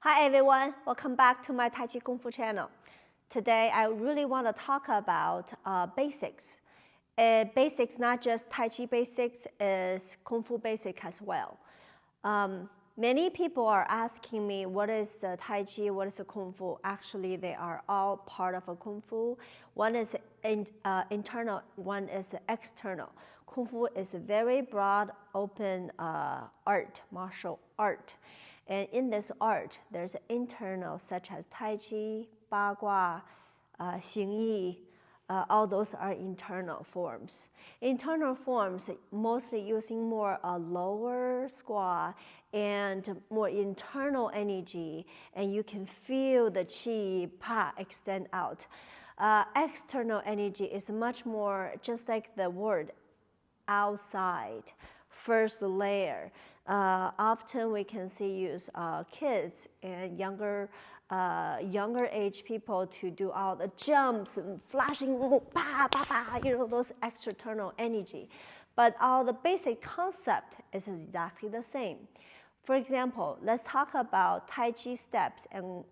Hi everyone, welcome back to my Taichi Kungfu channel. Today I really want to talk about basics. Basics, not just Taichi basics, is Kungfu basic as well. Many people are asking me what is the Taichi, what is the Kungfu. Actually, they are all part of a Kungfu. One is internal, one is external. Kungfu is a very broad, open art, martial art. And in this art, there's internal, such as Tai Chi, Ba Gua, Xing Yi. All those are internal forms. Internal forms mostly using more lower squat and more internal energy, and you can feel the chi pa extend out. External energy is much more just like the word outside, first layer. Often we can see use kids and younger age people to do all the jumps and flashing, bah, bah, bah, those external energy. But all the basic concept is exactly the same. For example, let's talk about Tai Chi steps and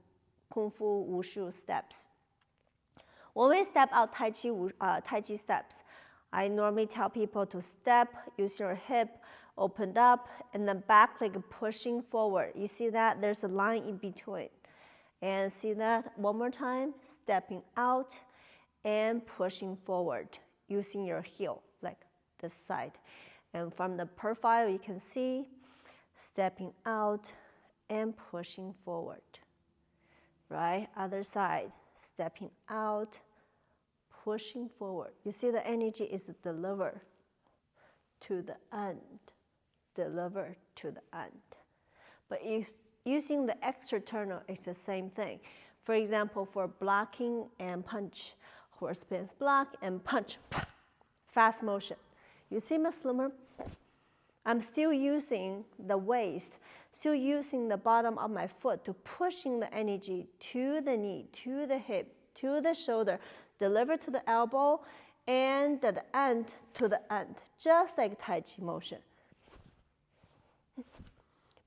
Kung Fu Wushu steps. When we step out Tai Chi steps, I normally tell people to step, use your hip, opened up, and the back leg pushing forward. You see that? There's a line in between. And see that? One more time, stepping out and pushing forward, using your heel, like this side. And from the profile, you can see stepping out and pushing forward. Right? Other side, stepping out, pushing forward. You see the energy is delivered to the end. Delivered to the end. But if using the external, it's the same thing. For example, for blocking and punch, horse stance block and punch, fast motion. You see my slimmer? I'm still using the waist, still using the bottom of my foot to pushing the energy to the knee, to the hip, to the shoulder, deliver to the elbow, and the end to the end, just like Tai Chi motion,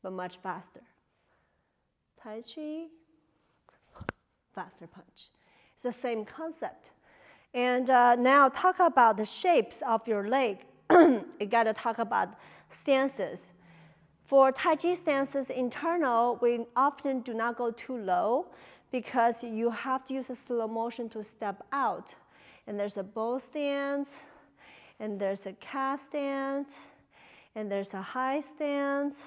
but much faster. Tai Chi, faster punch. It's the same concept. And now talk about the shapes of your leg. You gotta talk about stances. For Tai Chi stances internal, we often do not go too low because you have to use a slow motion to step out. And there's a bow stance, and there's a cast stance, and there's a high stance,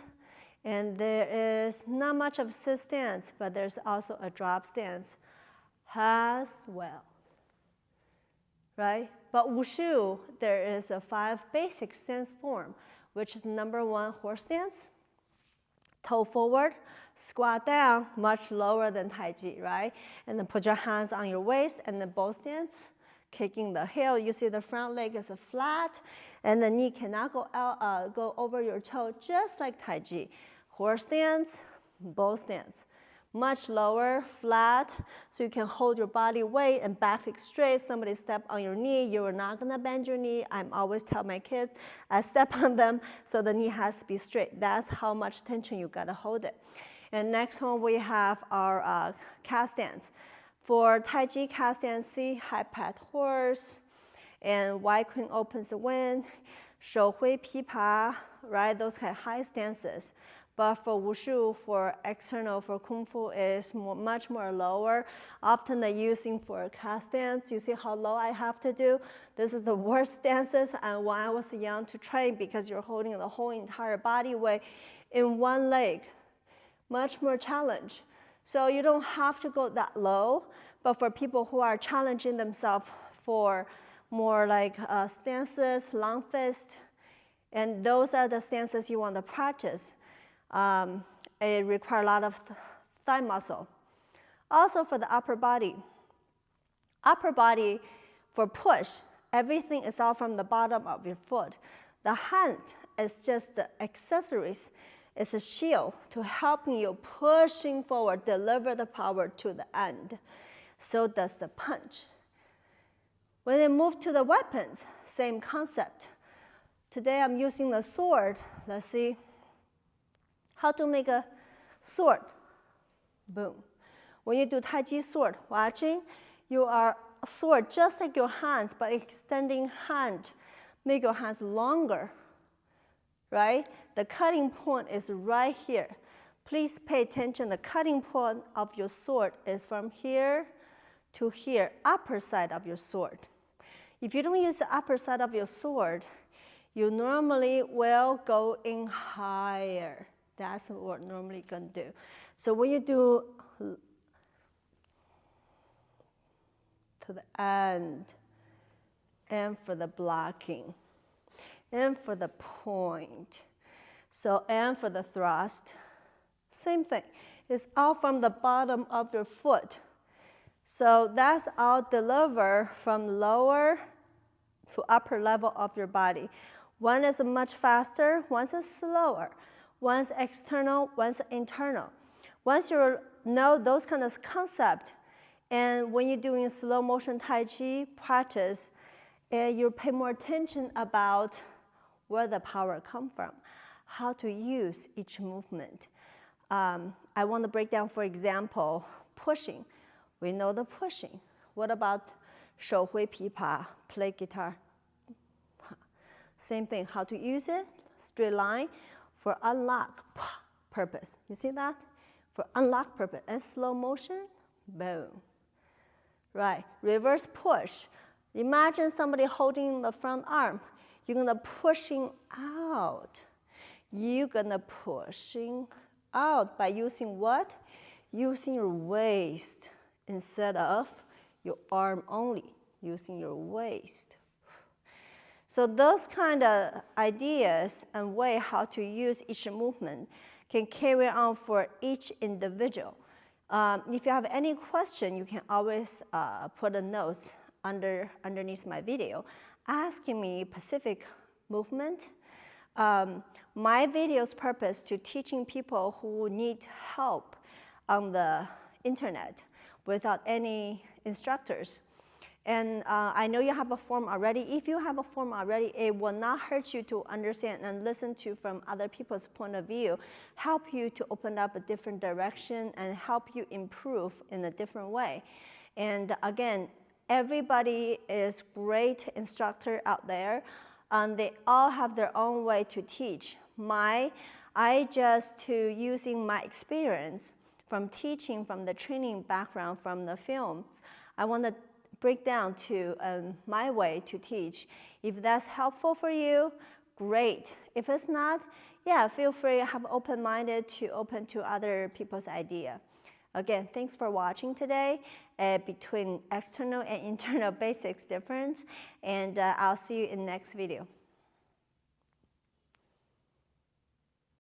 and there is not much of a sit stance, but there's also a drop stance as well, right? But Wushu, there is a 5 basic stance form, which is number 1, horse stance, toe forward, squat down, much lower than Tai Chi, right? And then put your hands on your waist, and then bow stance, kicking the heel. You see the front leg is flat, and the knee cannot go over your toe, just like Tai Chi. Horse stance, bow stance. Much lower, flat, so you can hold your body weight and back leg straight. Somebody step on your knee, you're not gonna bend your knee. I always tell my kids, I step on them, so the knee has to be straight. That's how much tension you gotta hold it. And next one, we have our cast stance. For Tai Chi cast stance, see, high pat horse, and wide queen opens the wind, shou hui pi pa, right? Those kind of high stances. But for Wushu, for external, for Kung Fu is much more lower. Often they're using for a cast stance. You see how low I have to do? This is the worst stances and when I was young to train because you're holding the whole entire body weight in one leg. Much more challenge. So you don't have to go that low, but for people who are challenging themselves for more like stances, long fist, and those are the stances you want to practice. It requires a lot of thigh muscle. Also for the upper body. Upper body, for push, everything is all from the bottom of your foot. The hand is just the accessories. It's a shield to helping you pushing forward, deliver the power to the end. So does the punch. When they move to the weapons, same concept. Today I'm using the sword. Let's see how to make a sword. boom. When you do Tai Chi sword, watching, you are sword just like your hands, but extending hand, make your hands longer, right? The cutting point is right here. Please pay attention. The cutting point of your sword is from here to here, upper side of your sword. If you don't use the upper side of your sword, you normally will go in higher. That's what we're normally going to do. So when you do to the end, and for the blocking, and for the point, so and for the thrust, same thing. It's all from the bottom of your foot. So that's all delivered from lower to upper level of your body. One is much faster, one is slower. One's external, one's internal. Once you know those kind of concepts, and when you're doing slow motion Tai Chi practice, you pay more attention about where the power comes from, how to use each movement. I want to break down, for example, pushing. We know the pushing. What about 手挥琵琶, play guitar? Same thing, how to use it, straight line for unlock purpose. You see that? For unlock purpose. And slow motion, boom. Right, reverse push. Imagine somebody holding the front arm. You're gonna pushing out. You're gonna pushing out by using what? Using your waist instead of your arm only, using your waist. So those kind of ideas and way how to use each movement can carry on for each individual. If you have any question, you can always put a note underneath my video asking me specific movement. My video's purpose to teaching people who need help on the internet without any instructors. And I know you have a form already. If you have a form already, it will not hurt you to understand and listen to from other people's point of view, help you to open up a different direction and help you improve in a different way. And again, everybody is great instructor out there, and they all have their own way to teach. I just using my experience from teaching, from the training background, from the film, I want to break down to my way to teach. If that's helpful for you, great. If it's not, yeah, feel free to have open-minded to open to other people's idea. Again, thanks for watching today between external and internal basics difference, and I'll see you in the next video.